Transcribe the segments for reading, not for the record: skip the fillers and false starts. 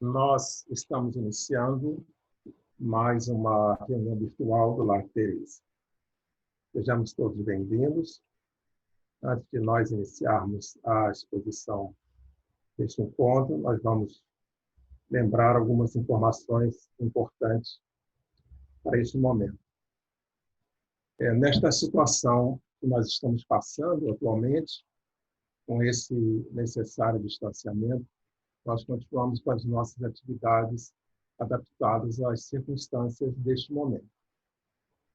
Nós estamos iniciando mais uma reunião virtual do Lar Teresa. Sejamos todos bem-vindos. Antes de nós iniciarmos a exposição deste encontro, nós vamos lembrar algumas informações importantes para este momento. Nesta situação que nós estamos passando atualmente, com esse necessário distanciamento, nós continuamos com as nossas atividades adaptadas às circunstâncias deste momento.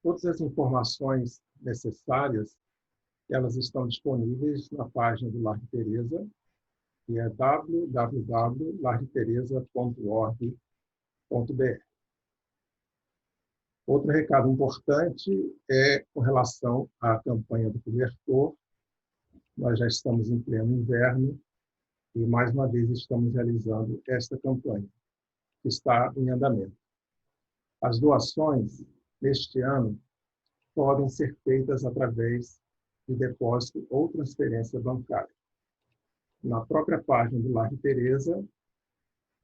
Todas as informações necessárias, elas estão disponíveis na página do Lar Teresa, que é www.larteresa.org.br. Outro recado importante é com relação à campanha do cobertor. Nós já estamos em pleno inverno e, mais uma vez, estamos realizando esta campanha, que está em andamento. As doações, neste ano, podem ser feitas através de depósito ou transferência bancária. Na própria página do Lar Teresa,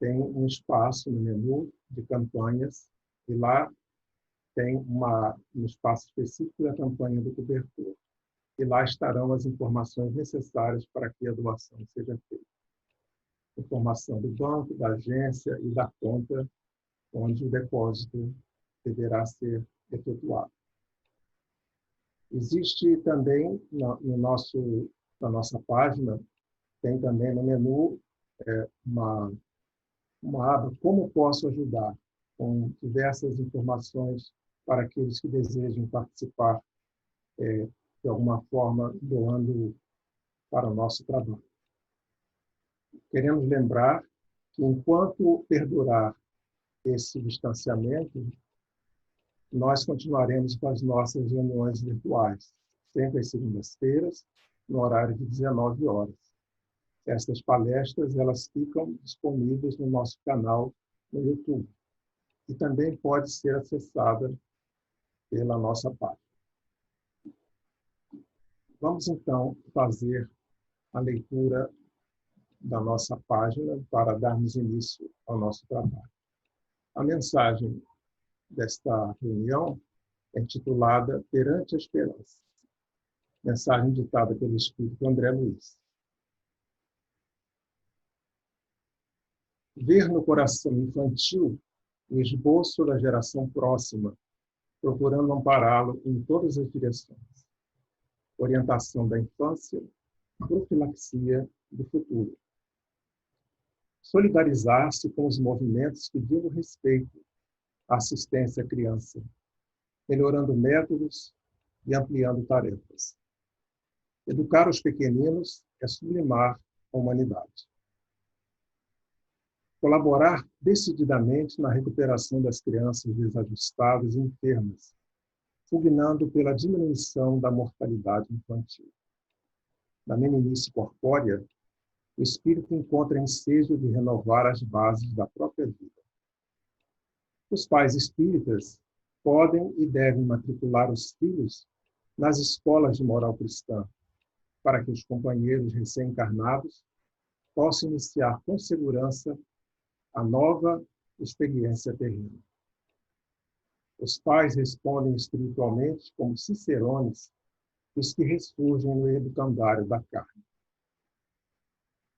tem um espaço no menu de campanhas, e lá tem um espaço específico da campanha do cobertor. E lá estarão as informações necessárias para que a doação seja feita. Informação do banco, da agência e da conta onde o depósito deverá ser efetuado. Existe também na nossa página, tem também no menu uma aba Como Posso Ajudar, com diversas informações para aqueles que desejam participar de alguma forma, doando para o nosso trabalho. Queremos lembrar que, enquanto perdurar esse distanciamento, nós continuaremos com as nossas reuniões virtuais, sempre às segundas-feiras, no horário de 19 horas. Estas palestras, elas ficam disponíveis no nosso canal no YouTube e também pode ser acessada pela nossa página. Vamos, então, fazer a leitura da nossa página para darmos início ao nosso trabalho. A mensagem desta reunião é intitulada Perante a Esperança, mensagem ditada pelo Espírito André Luiz. Ver no coração infantil o esboço da geração próxima, procurando ampará-lo em todas as direções. Orientação da infância, profilaxia do futuro. Solidarizar-se com os movimentos que digam respeito à assistência à criança, melhorando métodos e ampliando tarefas. Educar os pequeninos é sublimar a humanidade. Colaborar decididamente na recuperação das crianças desajustadas e enfermas, pugnando pela diminuição da mortalidade infantil. Na meninice corpórea, o espírito encontra ensejo de renovar as bases da própria vida. Os pais espíritas podem e devem matricular os filhos nas escolas de moral cristã, para que os companheiros recém-encarnados possam iniciar com segurança a nova experiência terrena. Os pais respondem espiritualmente como cicerones dos que ressurgem no educandário da carne.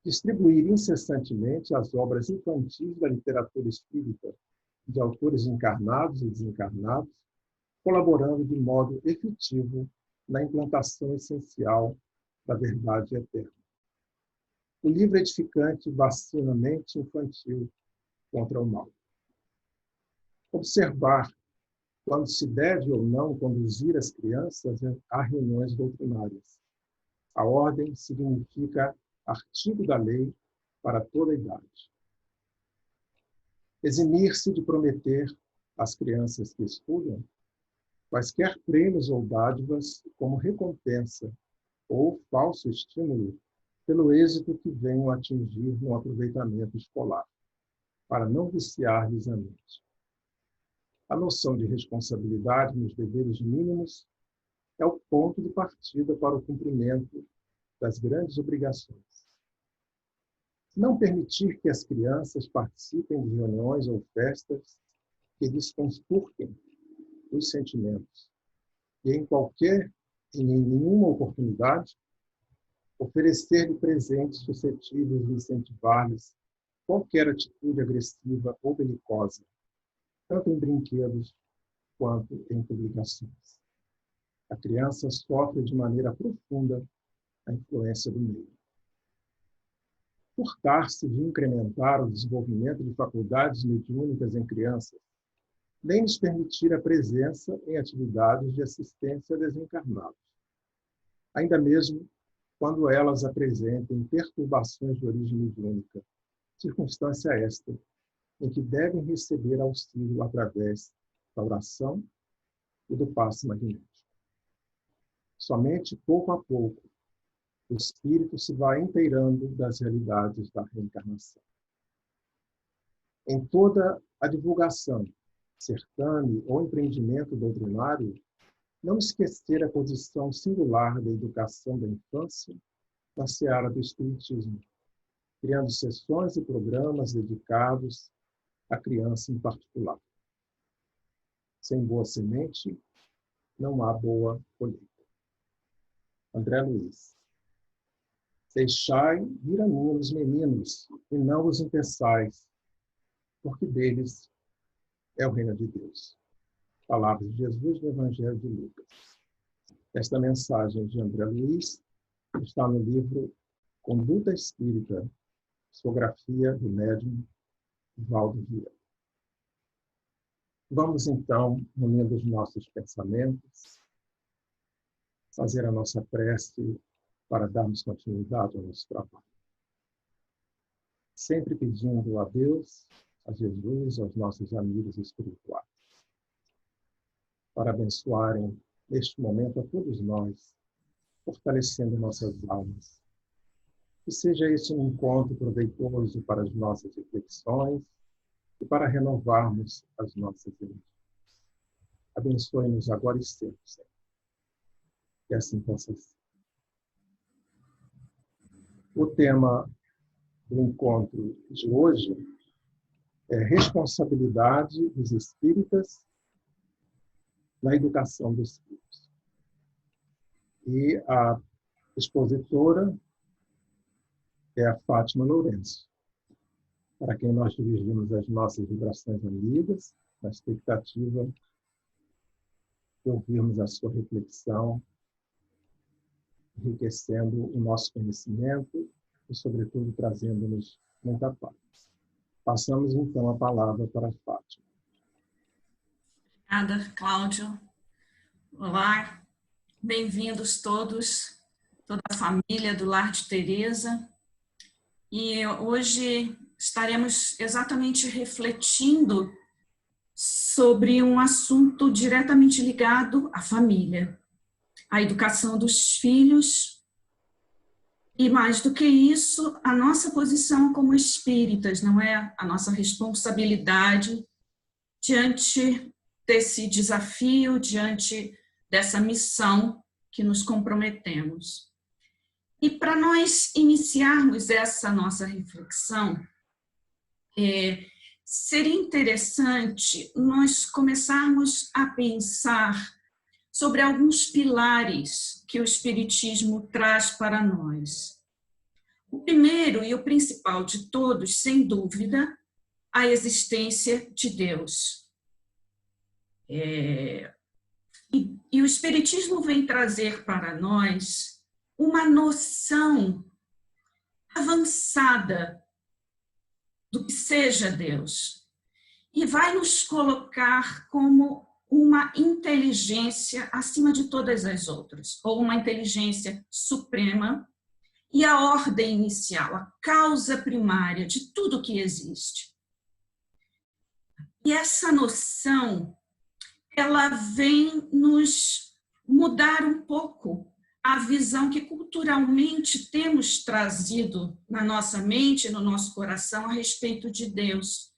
Distribuir incessantemente as obras infantis da literatura espírita, de autores encarnados e desencarnados, colaborando de modo efetivo na implantação essencial da verdade eterna. O livro edificante vacina a mente infantil contra o mal. Observar quando se deve ou não conduzir as crianças a reuniões doutrinárias. A ordem significa artigo da lei para toda a idade. Eximir-se de prometer às crianças que estudam quaisquer prêmios ou dádivas como recompensa ou falso estímulo pelo êxito que venham a atingir no aproveitamento escolar, para não viciar-lhes a mente. A noção de responsabilidade nos deveres mínimos é o ponto de partida para o cumprimento das grandes obrigações. Não permitir que as crianças participem de reuniões ou festas que desconspurquem os sentimentos. E em nenhuma oportunidade, oferecer-lhe presentes suscetíveis de incentivar-lhes qualquer atitude agressiva ou belicosa, tanto em brinquedos quanto em publicações. A criança sofre de maneira profunda a influência do meio. Furtar-se de incrementar o desenvolvimento de faculdades mediúnicas em crianças, nem lhes permitir a presença em atividades de assistência a desencarnados, ainda mesmo quando elas apresentem perturbações de origem mediúnica, circunstância esta em que devem receber auxílio através da oração e do passe magnético. Somente pouco a pouco, o espírito se vai inteirando das realidades da reencarnação. Em toda a divulgação, certame ou empreendimento doutrinário, não esquecer a posição singular da educação da infância na seara do espiritismo, criando sessões e programas dedicados à criança em particular. Sem boa semente, não há boa colheita. André Luiz. Deixai vir a mim os meninos, e não os impeçais, porque deles é o reino de Deus. Palavras de Jesus no Evangelho de Lucas. Esta mensagem de André Luiz está no livro Conduta Espírita, psicografia do médium Valdo Vieira. Vamos, então, unindo os nossos pensamentos, fazer a nossa prece para darmos continuidade ao nosso trabalho. Sempre pedindo a Deus, a Jesus, aos nossos amigos espirituais, para abençoarem neste momento a todos nós, fortalecendo nossas almas. Que seja esse um encontro proveitoso para as nossas reflexões e para renovarmos as nossas energias. Abençoe-nos agora e sempre, Senhor. Que assim possa ser. O tema do encontro de hoje é responsabilidade dos espíritas na educação dos filhos. E a expositora é a Fátima Lourenço, para quem nós dirigimos as nossas vibrações amigas, na expectativa de ouvirmos a sua reflexão, enriquecendo o nosso conhecimento e, sobretudo, trazendo-nos muita paz. Passamos, então, a palavra para a Fátima. Obrigada, Cláudio. Olá, bem-vindos todos, toda a família do Lar de Teresa. E hoje estaremos exatamente refletindo sobre um assunto diretamente ligado à família, à educação dos filhos e, mais do que isso, a nossa posição como espíritas, não é? A nossa responsabilidade diante desse desafio, diante dessa missão que nos comprometemos. E para nós iniciarmos essa nossa reflexão, seria interessante nós começarmos a pensar sobre alguns pilares que o Espiritismo traz para nós. O primeiro e o principal de todos, sem dúvida, a existência de Deus. E o Espiritismo vem trazer para nós uma noção avançada do que seja Deus e vai nos colocar como uma inteligência acima de todas as outras, ou uma inteligência suprema e a ordem inicial, a causa primária de tudo que existe. E essa noção, ela vem nos mudar um pouco a visão que culturalmente temos trazido na nossa mente, no nosso coração, a respeito de Deus,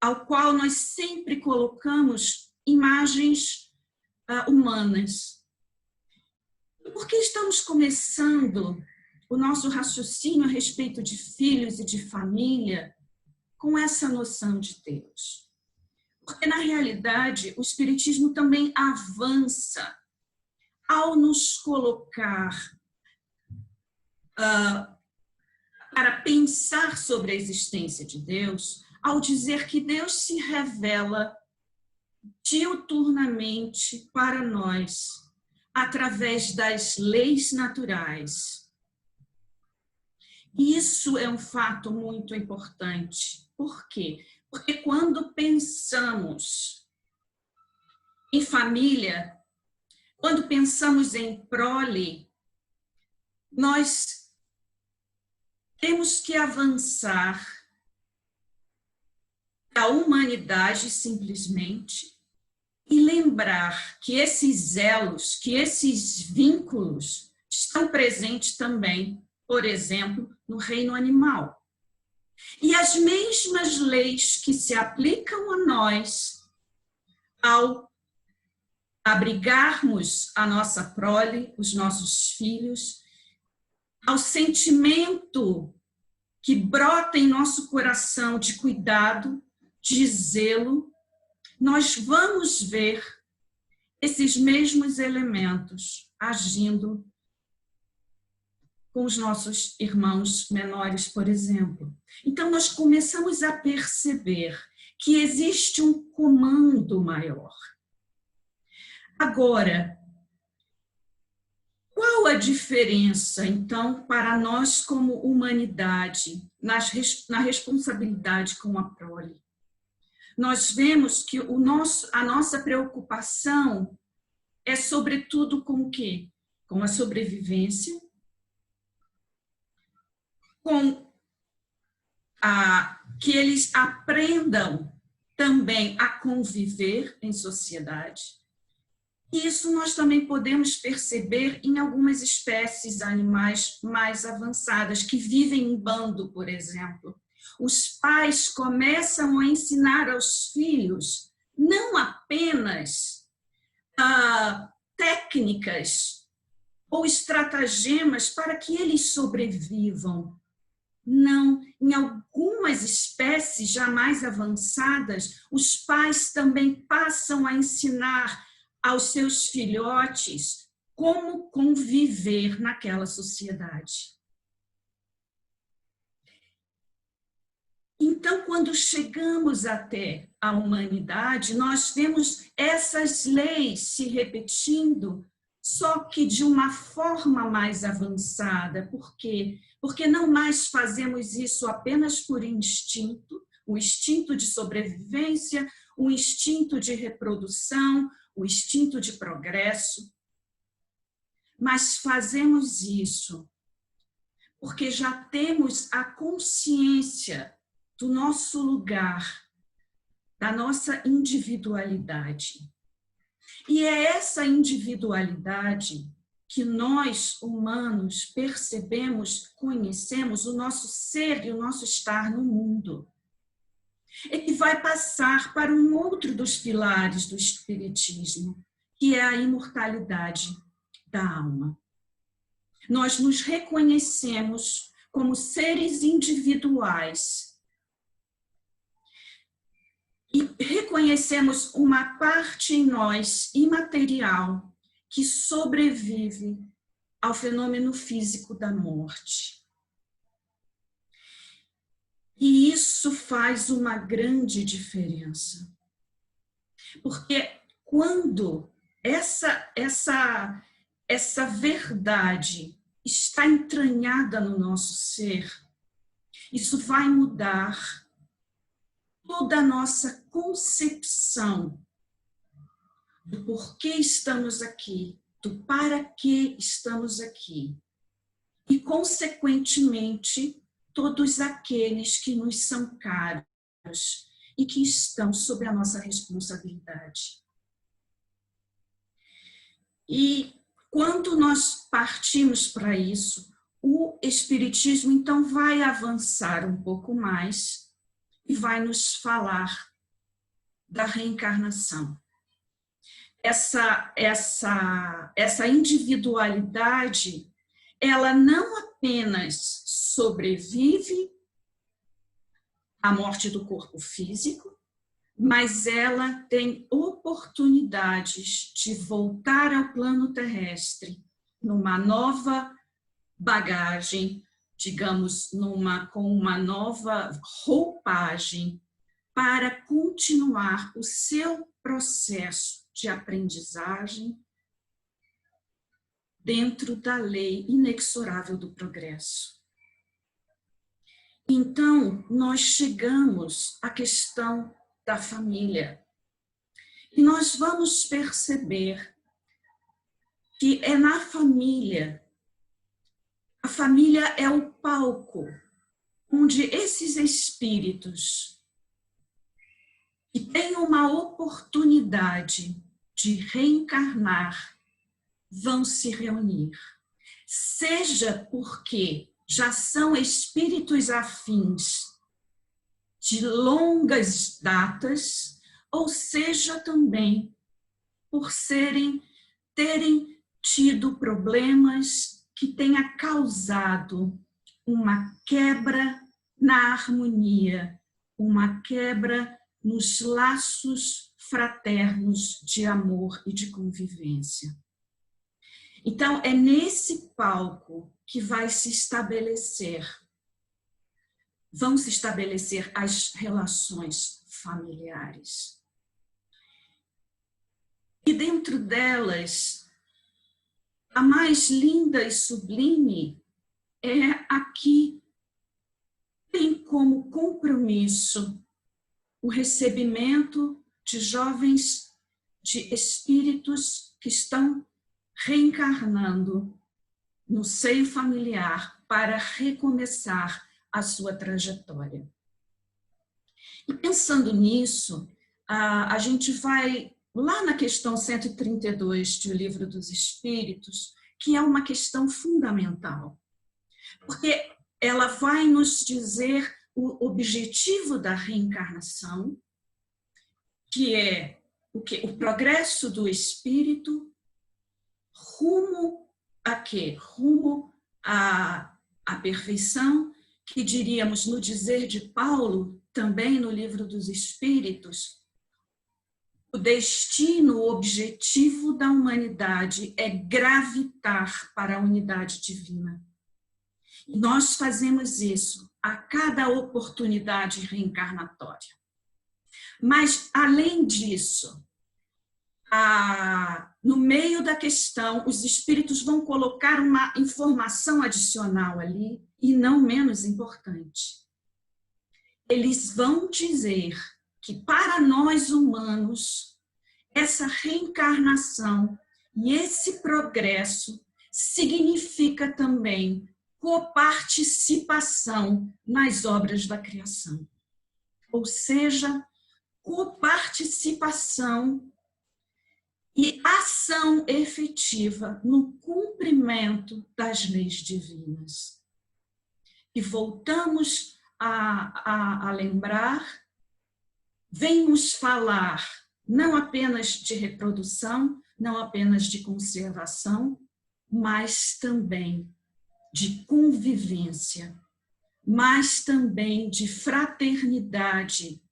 ao qual nós sempre colocamos imagens humanas. Por que estamos começando o nosso raciocínio a respeito de filhos e de família com essa noção de Deus. Porque, na realidade, o Espiritismo também avança ao nos colocar para pensar sobre a existência de Deus, ao dizer que Deus se revela diuturnamente para nós, através das leis naturais. Isso é um fato muito importante. Por quê? Porque quando pensamos em família, quando pensamos em prole, nós temos que avançar da humanidade simplesmente e lembrar que esses elos, que esses vínculos estão presentes também, por exemplo, no reino animal. E as mesmas leis que se aplicam a nós ao abrigarmos a nossa prole, os nossos filhos, ao sentimento que brota em nosso coração de cuidado, de zelo, nós vamos ver esses mesmos elementos agindo com os nossos irmãos menores, por exemplo. Então, nós começamos a perceber que existe um comando maior. Agora, qual a diferença, então, para nós como humanidade, na responsabilidade com a prole? Nós vemos que a nossa preocupação é, sobretudo, com o quê? Com a sobrevivência, com que eles aprendam também a conviver em sociedade. Isso nós também podemos perceber em algumas espécies animais mais avançadas, que vivem em bando, por exemplo. Os pais começam a ensinar aos filhos não apenas técnicas ou estratagemas para que eles sobrevivam. Não, em algumas espécies já mais avançadas, os pais também passam a ensinar aos seus filhotes como conviver naquela sociedade. Então, quando chegamos até a humanidade, nós vemos essas leis se repetindo, só que de uma forma mais avançada. Por quê? Porque não mais fazemos isso apenas por instinto, o instinto de sobrevivência, o instinto de reprodução, o instinto de progresso, mas fazemos isso porque já temos a consciência do nosso lugar, da nossa individualidade. E é essa individualidade que nós, humanos, percebemos, conhecemos o nosso ser e o nosso estar no mundo. É que vai passar para um outro dos pilares do Espiritismo, que é a imortalidade da alma. Nós nos reconhecemos como seres individuais e reconhecemos uma parte em nós imaterial que sobrevive ao fenômeno físico da morte. E isso faz uma grande diferença. Porque quando essa verdade está entranhada no nosso ser, isso vai mudar toda a nossa concepção do porquê estamos aqui, do para que estamos aqui. E, consequentemente, todos aqueles que nos são caros e que estão sob a nossa responsabilidade. E quando nós partimos para isso, o Espiritismo, então, vai avançar um pouco mais e vai nos falar da reencarnação. Essa individualidade, ela não apenas sobrevive à morte do corpo físico, mas ela tem oportunidades de voltar ao plano terrestre numa nova bagagem, digamos, com uma nova roupagem, para continuar o seu processo de aprendizagem dentro da lei inexorável do progresso. Então, nós chegamos à questão da família. E nós vamos perceber que é na família, a família é o palco onde esses espíritos que têm uma oportunidade de reencarnar vão se reunir. Seja porque já são espíritos afins de longas datas, ou seja também por terem tido problemas que tenha causado uma quebra na harmonia, uma quebra nos laços fraternos de amor e de convivência. Então, é nesse palco que vão se estabelecer as relações familiares. E dentro delas, a mais linda e sublime é a que tem como compromisso o recebimento de jovens, de espíritos que estão reencarnando no seio familiar para recomeçar a sua trajetória. E pensando nisso, a gente vai lá na questão 132 do Livro dos Espíritos, que é uma questão fundamental, porque ela vai nos dizer o objetivo da reencarnação, que é o progresso do espírito rumo a quê? Rumo à perfeição, que diríamos no dizer de Paulo, também no Livro dos Espíritos, o destino, o objetivo da humanidade é gravitar para a unidade divina. E nós fazemos isso a cada oportunidade reencarnatória. Mas, além disso, no meio da questão, os espíritos vão colocar uma informação adicional ali, e não menos importante. Eles vão dizer que para nós humanos, essa reencarnação e esse progresso significa também coparticipação nas obras da criação. Ou seja, coparticipação e ação efetiva no cumprimento das leis divinas. E voltamos a lembrar, vem nos falar não apenas de reprodução, não apenas de conservação, mas também de convivência, mas também de fraternidade,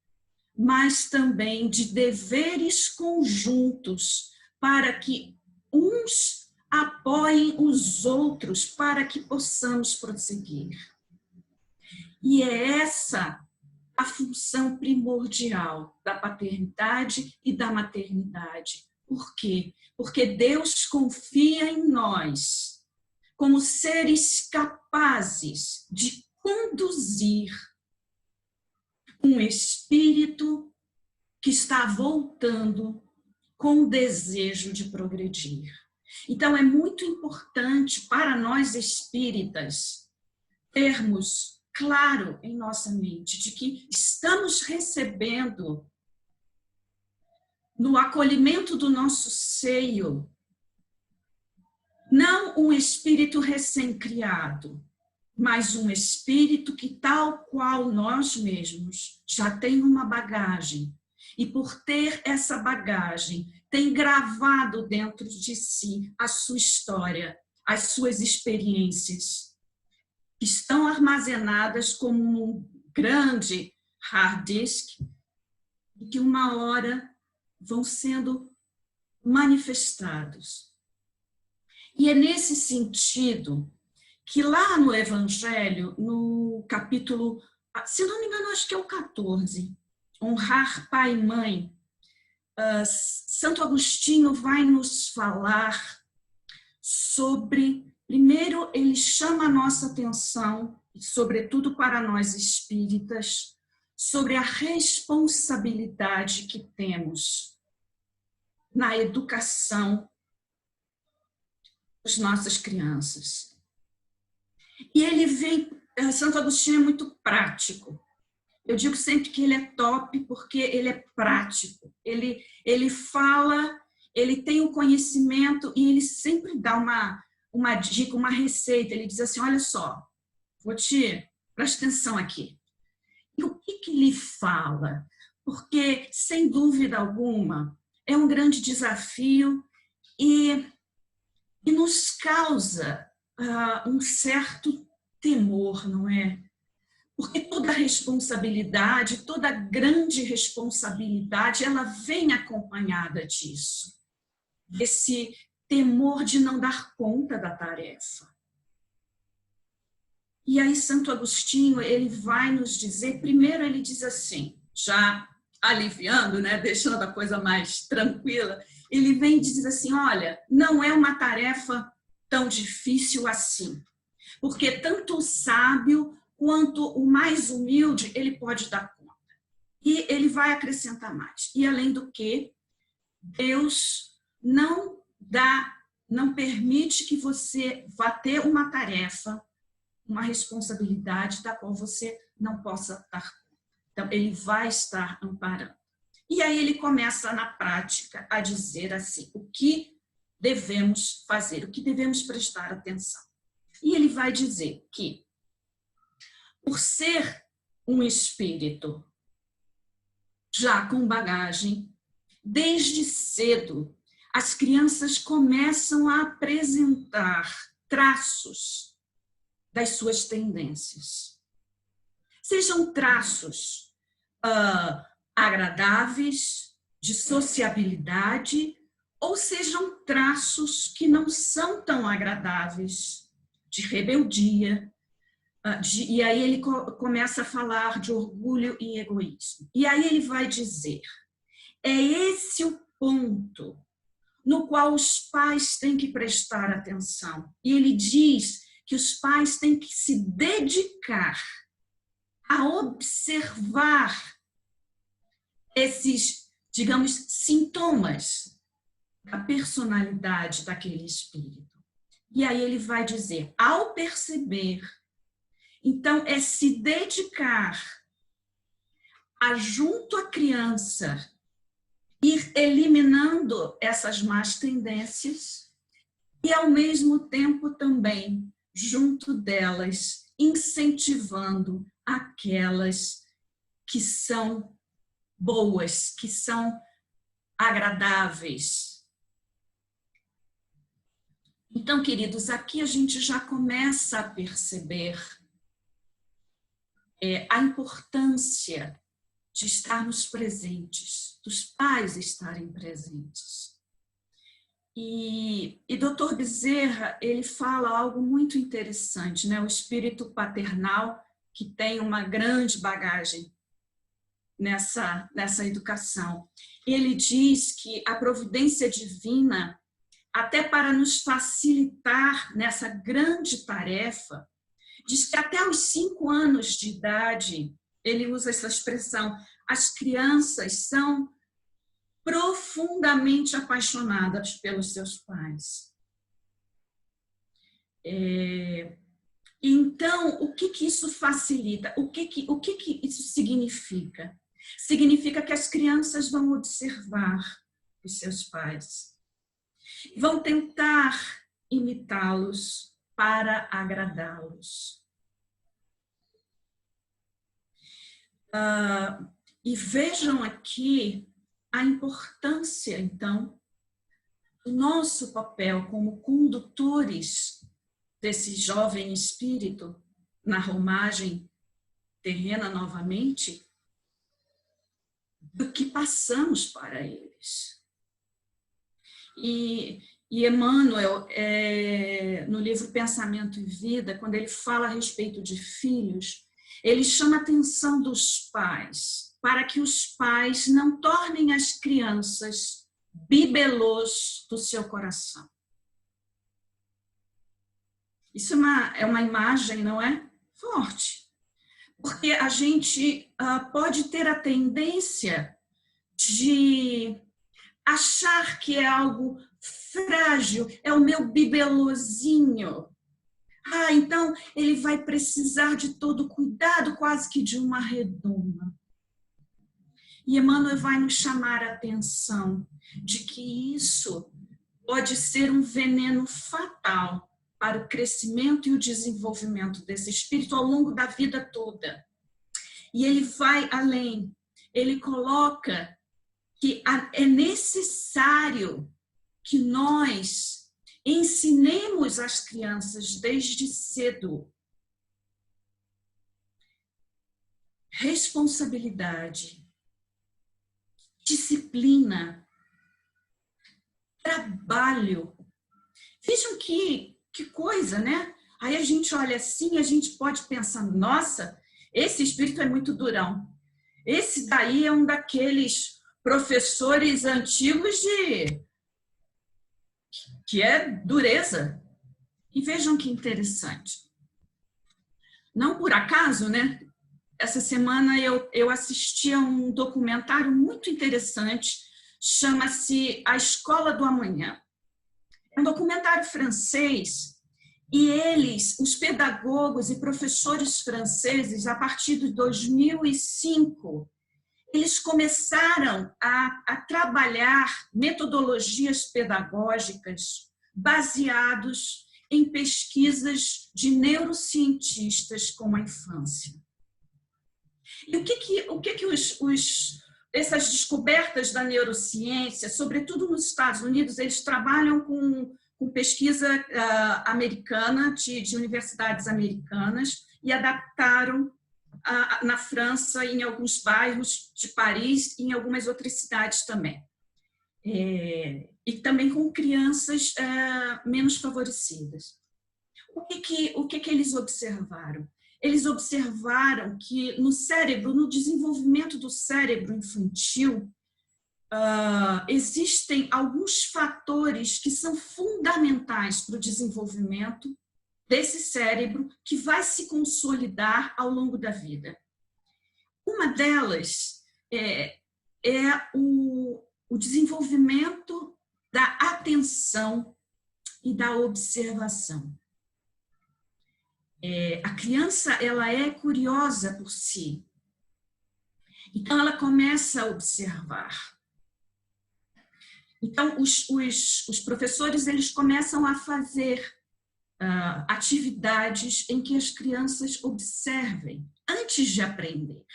mas também de deveres conjuntos para que uns apoiem os outros para que possamos prosseguir. E é essa a função primordial da paternidade e da maternidade. Por quê? Porque Deus confia em nós como seres capazes de conduzir um espírito que está voltando com o desejo de progredir. Então, é muito importante para nós espíritas termos claro em nossa mente de que estamos recebendo no acolhimento do nosso seio não um espírito recém-criado, mas um espírito que, tal qual nós mesmos, já tem uma bagagem. E por ter essa bagagem, tem gravado dentro de si a sua história, as suas experiências. que estão armazenadas como um grande hard disk e que uma hora vão sendo manifestados. E é nesse sentido que lá no Evangelho, no capítulo, se não me engano, acho que é o 14, honrar pai e mãe, Santo Agostinho vai nos falar sobre, primeiro, ele chama a nossa atenção, sobretudo para nós espíritas, sobre a responsabilidade que temos na educação das nossas crianças. E ele vem, Santo Agostinho é muito prático. Eu digo sempre que ele é top porque ele é prático. Ele fala, ele tem o conhecimento e ele sempre dá uma dica, uma receita. Ele diz assim, olha só, preste atenção aqui. E o que ele fala? Porque, sem dúvida alguma, é um grande desafio e nos causa um certo temor, não é? Porque toda responsabilidade, toda grande responsabilidade, ela vem acompanhada disso, desse temor de não dar conta da tarefa. E aí Santo Agostinho, ele vai nos dizer, primeiro ele diz assim, já aliviando, né, deixando a coisa mais tranquila, ele vem e diz assim, olha, não é uma tarefa tão difícil assim, porque tanto o sábio quanto o mais humilde, ele pode dar conta. E ele vai acrescentar mais. E além do que, Deus não permite que você vá ter uma tarefa, uma responsabilidade da qual você não possa dar conta. Então, ele vai estar amparando. E aí ele começa na prática a dizer assim, o que devemos fazer, o que devemos prestar atenção. E ele vai dizer que, por ser um espírito já com bagagem, desde cedo, as crianças começam a apresentar traços das suas tendências. Sejam traços agradáveis, de sociabilidade, ou sejam traços que não são tão agradáveis, de rebeldia, e aí ele começa a falar de orgulho e egoísmo. E aí ele vai dizer, é esse o ponto no qual os pais têm que prestar atenção. E ele diz que os pais têm que se dedicar a observar esses, digamos, sintomas da personalidade daquele espírito. E aí ele vai dizer, ao perceber, então é se dedicar a, junto à criança, ir eliminando essas más tendências e, ao mesmo tempo, também, junto delas, incentivando aquelas que são boas, que são agradáveis. Então, queridos, aqui a gente já começa a perceber a importância de estarmos presentes, dos pais estarem presentes. E Dr. Bezerra, ele fala algo muito interessante, né? O espírito paternal, que tem uma grande bagagem nessa educação. Ele diz que a providência divina, até para nos facilitar nessa grande tarefa, diz que até os 5 anos de idade, ele usa essa expressão, as crianças são profundamente apaixonadas pelos seus pais. Então, o que isso facilita? O que isso significa? Significa que as crianças vão observar os seus pais, vão tentar imitá-los para agradá-los. E vejam aqui a importância, então, do nosso papel como condutores desse jovem espírito na romagem terrena novamente, do que passamos para eles. E Emmanuel, no livro Pensamento e Vida, quando ele fala a respeito de filhos, ele chama a atenção dos pais, para que os pais não tornem as crianças bibelôs do seu coração. Isso é uma imagem, não é? Forte. Porque a gente pode ter a tendência de achar que é algo frágil, é o meu bibelôzinho. Então ele vai precisar de todo cuidado, quase que de uma redoma. E Emmanuel vai nos chamar a atenção de que isso pode ser um veneno fatal para o crescimento e o desenvolvimento desse espírito ao longo da vida toda. E ele vai além, ele coloca que é necessário que nós ensinemos as crianças desde cedo responsabilidade, disciplina, trabalho. Vejam que coisa, né? Aí a gente olha assim, a gente pode pensar, nossa, esse espírito é muito durão. Esse daí é um daqueles professores antigos que é dureza. E vejam que interessante. Não por acaso, né? Essa semana eu assisti a um documentário muito interessante, chama-se A Escola do Amanhã. É um documentário francês e eles, os pedagogos e professores franceses, a partir de 2005, eles começaram a trabalhar metodologias pedagógicas baseados em pesquisas de neurocientistas com a infância. E o que essas descobertas da neurociência, sobretudo nos Estados Unidos, eles trabalham com pesquisa americana, de universidades americanas, e adaptaram na França, em alguns bairros de Paris e em algumas outras cidades também. E também com crianças menos favorecidas. O que eles observaram? Eles observaram que no cérebro, no desenvolvimento do cérebro infantil, existem alguns fatores que são fundamentais para o desenvolvimento desse cérebro que vai se consolidar ao longo da vida. Uma delas é o desenvolvimento da atenção e da observação. A criança, ela é curiosa por si. Então, ela começa a observar. Então, os professores, eles começam a fazer atividades em que as crianças observem antes de aprender.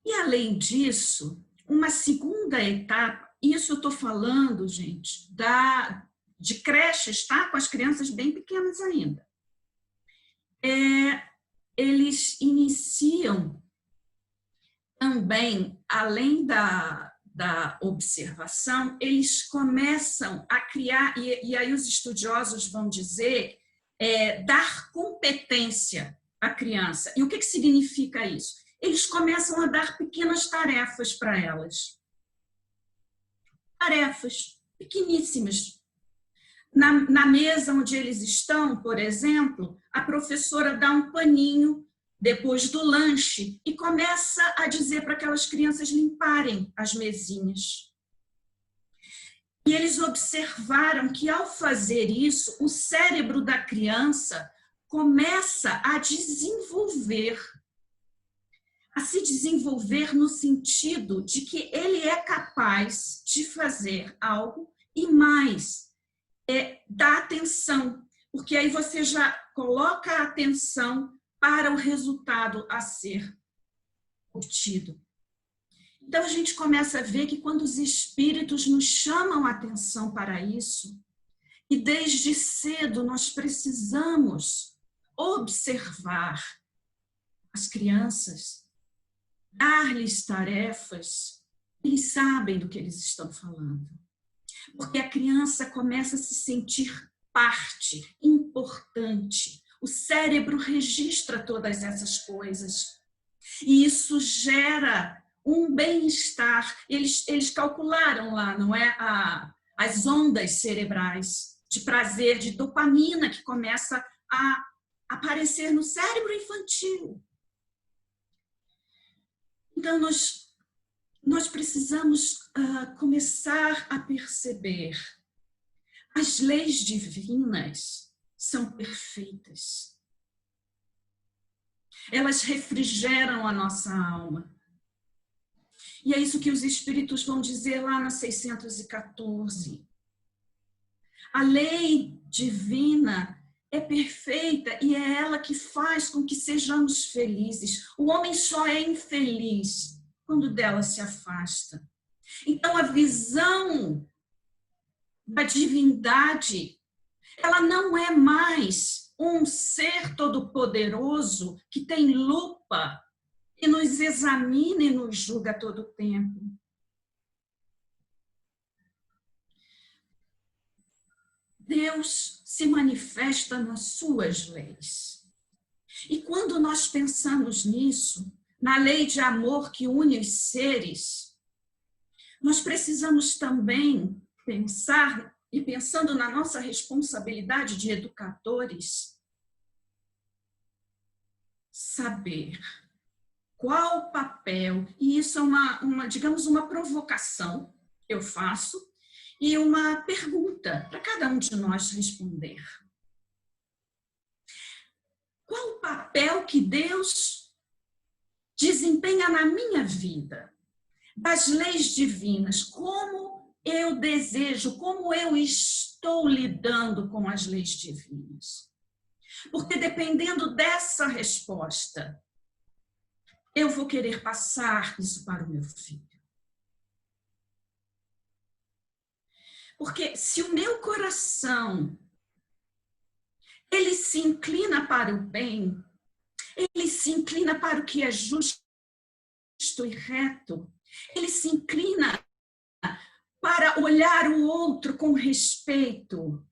E, além disso, uma segunda etapa, isso eu estou falando, gente, de creches, tá? Com as crianças bem pequenas ainda. Eles iniciam também, além da observação, eles começam a criar, e aí os estudiosos vão dizer, dar competência à criança. E o que significa isso? Eles começam a dar pequenas tarefas para elas. Tarefas pequeníssimas. Na mesa onde eles estão, por exemplo, a professora dá um paninho depois do lanche e começa a dizer para aquelas crianças limparem as mesinhas. E eles observaram que, ao fazer isso, o cérebro da criança começa a se desenvolver no sentido de que ele é capaz de fazer algo e mais, dar atenção, porque aí você já coloca a atenção para o resultado a ser obtido. Então, a gente começa a ver que quando os espíritos nos chamam a atenção para isso, e desde cedo nós precisamos observar as crianças, dar-lhes tarefas, eles sabem do que eles estão falando. Porque a criança começa a se sentir parte, importante. O cérebro registra todas essas coisas. E isso gera um bem-estar. Eles calcularam lá, não é? As ondas cerebrais de prazer, de dopamina que começa a aparecer no cérebro infantil. Então, nós precisamos começar a perceber. As leis divinas são perfeitas. Elas refrigeram a nossa alma. E é isso que os espíritos vão dizer lá na 614. A lei divina é perfeita e é ela que faz com que sejamos felizes. O homem só é infeliz quando dela se afasta. Então, a visão da divindade, ela não é mais um ser todo-poderoso que tem lupa e nos examina e nos julga todo o tempo. Deus se manifesta nas suas leis. E quando nós pensamos nisso, na lei de amor que une os seres, nós precisamos também pensar, e pensando na nossa responsabilidade de educadores, saber qual o papel, e isso é digamos, uma provocação que eu faço, e uma pergunta para cada um de nós responder. Qual o papel que Deus desempenha na minha vida? Das leis divinas, como eu desejo, como eu estou lidando com as leis divinas? Porque dependendo dessa resposta, eu vou querer passar isso para o meu filho. Porque se o meu coração, ele se inclina para o bem, ele se inclina para o que é justo e reto, ele se inclina para olhar o outro com respeito,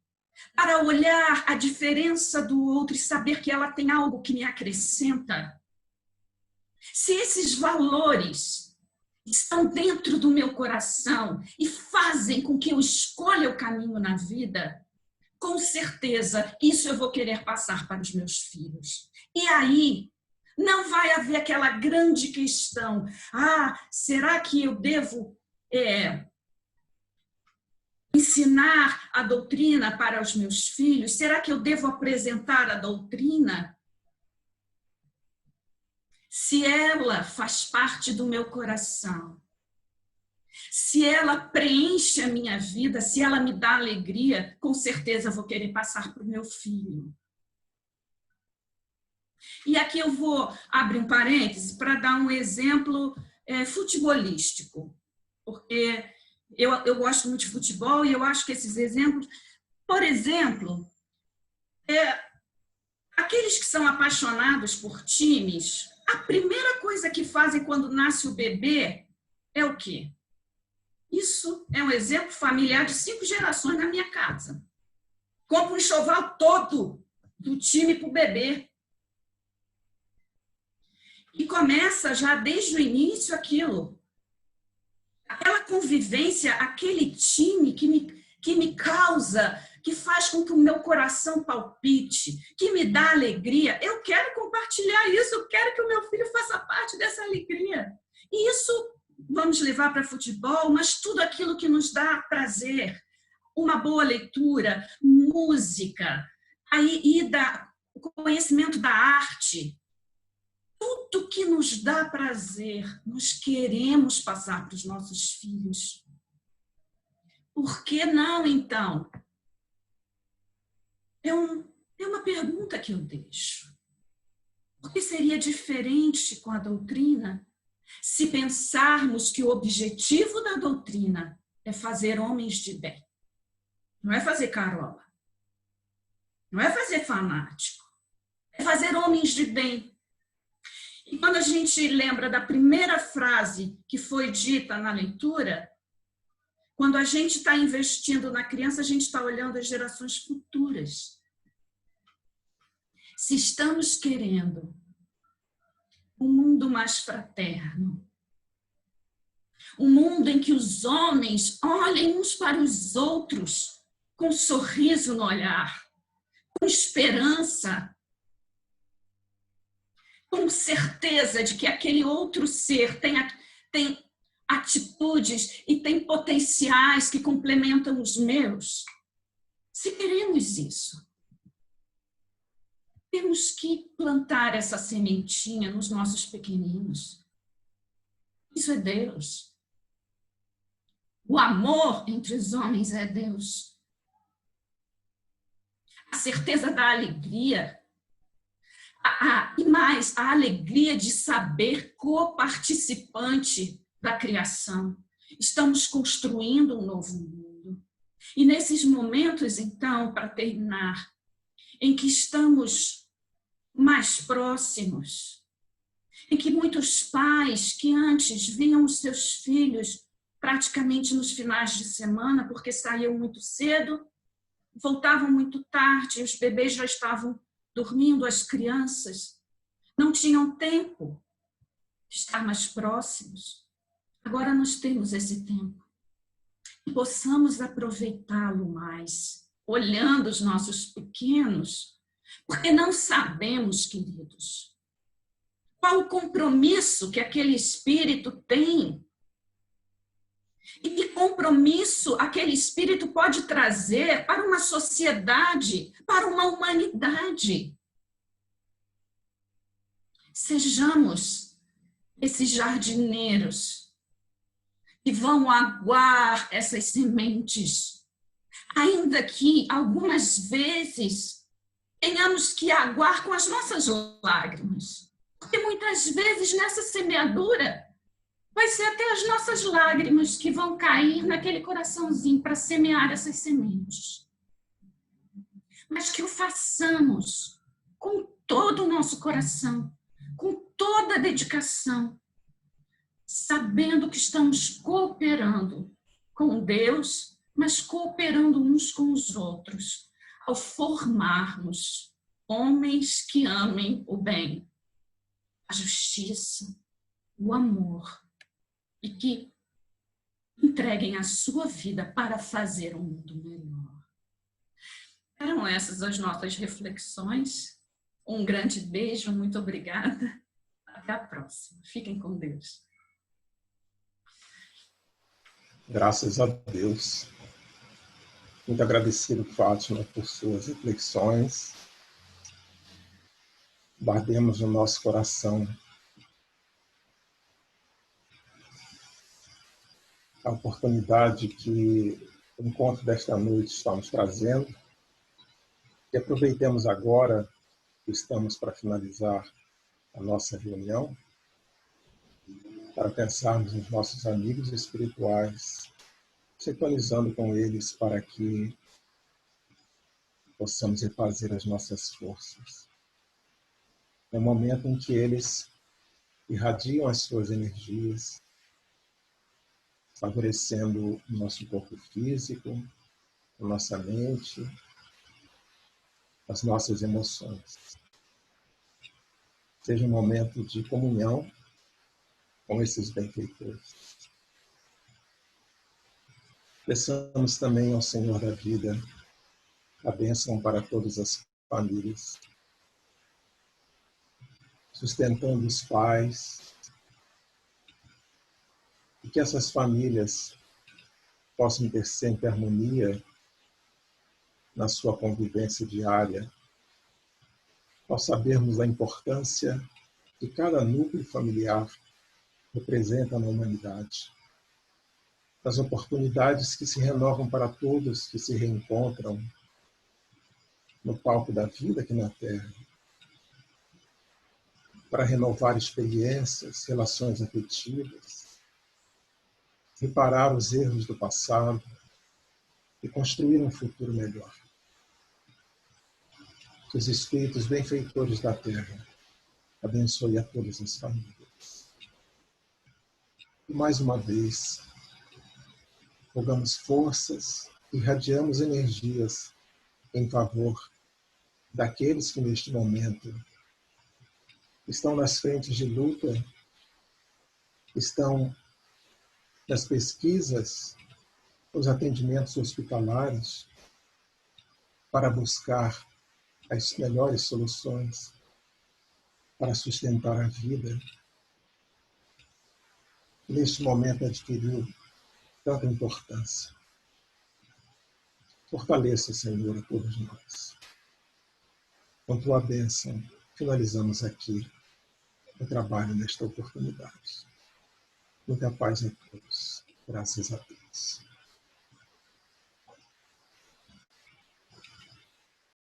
para olhar a diferença do outro e saber que ela tem algo que me acrescenta. Se esses valores estão dentro do meu coração e fazem com que eu escolha o caminho na vida, com certeza isso eu vou querer passar para os meus filhos. E aí não vai haver aquela grande questão, será que eu devo ensinar a doutrina para os meus filhos? Será que eu devo apresentar a doutrina? Se ela faz parte do meu coração, se ela preenche a minha vida, se ela me dá alegria, com certeza eu vou querer passar para o meu filho. E aqui eu vou abrir um parêntese para dar um exemplo futebolístico, porque eu gosto muito de futebol e eu acho que esses exemplos, por exemplo, aqueles que são apaixonados por times, a primeira coisa que fazem quando nasce o bebê é o quê? Isso é um exemplo familiar de 5 gerações na minha casa. Compro um enxoval todo do time para o bebê. E começa já desde o início aquilo. Aquela convivência, aquele time que me causa, que faz com que o meu coração palpite, que me dá alegria. Eu quero compartilhar isso, eu quero que o meu filho faça parte dessa alegria. E isso vamos levar para futebol, mas tudo aquilo que nos dá prazer. Uma boa leitura, música, o conhecimento da arte. Tudo que nos dá prazer, nós queremos passar para os nossos filhos. Por que não, então? É uma pergunta que eu deixo. Por que seria diferente com a doutrina se pensarmos que o objetivo da doutrina é fazer homens de bem? Não é fazer carola. Não é fazer fanático. é fazer homens de bem. E quando a gente lembra da primeira frase que foi dita na leitura, quando a gente está investindo na criança, a gente está olhando as gerações futuras. Se estamos querendo um mundo mais fraterno, um mundo em que os homens olhem uns para os outros com um sorriso no olhar, com esperança, com certeza de que aquele outro ser tem atitudes e tem potenciais que complementam os meus. Se queremos isso, temos que plantar essa sementinha nos nossos pequeninos. Isso é Deus. O amor entre os homens é Deus. A certeza da alegria. E mais, a alegria de saber coparticipante da criação. Estamos construindo um novo mundo. E nesses momentos, então, para terminar, em que estamos mais próximos, em que muitos pais que antes viam os seus filhos praticamente nos finais de semana, porque saíam muito cedo, voltavam muito tarde, os bebês já estavam dormindo, as crianças não tinham tempo de estar mais próximos. Agora nós temos esse tempo e possamos aproveitá-lo mais, olhando os nossos pequenos, porque não sabemos, queridos, qual o compromisso que aquele espírito tem e que compromisso aquele espírito pode trazer para uma sociedade, para uma humanidade. Sejamos esses jardineiros que vão aguar essas sementes, ainda que algumas vezes tenhamos que aguar com as nossas lágrimas, porque muitas vezes nessa semeadura vai ser até as nossas lágrimas que vão cair naquele coraçãozinho para semear essas sementes. Mas que o façamos com todo o nosso coração, com toda a dedicação, sabendo que estamos cooperando com Deus, mas cooperando uns com os outros, ao formarmos homens que amem o bem, a justiça, o amor, e que entreguem a sua vida para fazer um mundo melhor. Eram essas as nossas reflexões. Um grande beijo, muito obrigada. Até a próxima. Fiquem com Deus. Graças a Deus. Muito agradecido, Fátima, por suas reflexões. Guardemos no nosso coração a oportunidade que o encontro desta noite está nos trazendo e aproveitemos agora que estamos para finalizar a nossa reunião para pensarmos nos nossos amigos espirituais, sintonizando com eles para que possamos refazer as nossas forças. É um momento em que eles irradiam as suas energias, favorecendo o nosso corpo físico, a nossa mente, as nossas emoções. Seja um momento de comunhão com esses benfeitores. Peçamos também ao Senhor da vida a bênção para todas as famílias, sustentando os pais, e que essas famílias possam ter sempre harmonia na sua convivência diária, ao sabermos a importância que cada núcleo familiar representa na humanidade, as oportunidades que se renovam para todos que se reencontram no palco da vida aqui na Terra, para renovar experiências, relações afetivas, reparar os erros do passado e construir um futuro melhor. que os espíritos benfeitores da terra abençoe a todas as famílias. E mais uma vez, rogamos forças e irradiamos energias em favor daqueles que neste momento estão nas frentes de luta, estão nas pesquisas, nos atendimentos hospitalares, para buscar as melhores soluções para sustentar a vida, que neste momento adquiriu tanta importância. Fortaleça, Senhor, a todos nós. Com tua bênção, finalizamos aqui o trabalho nesta oportunidade. Muita paz a todos. Graças a Deus.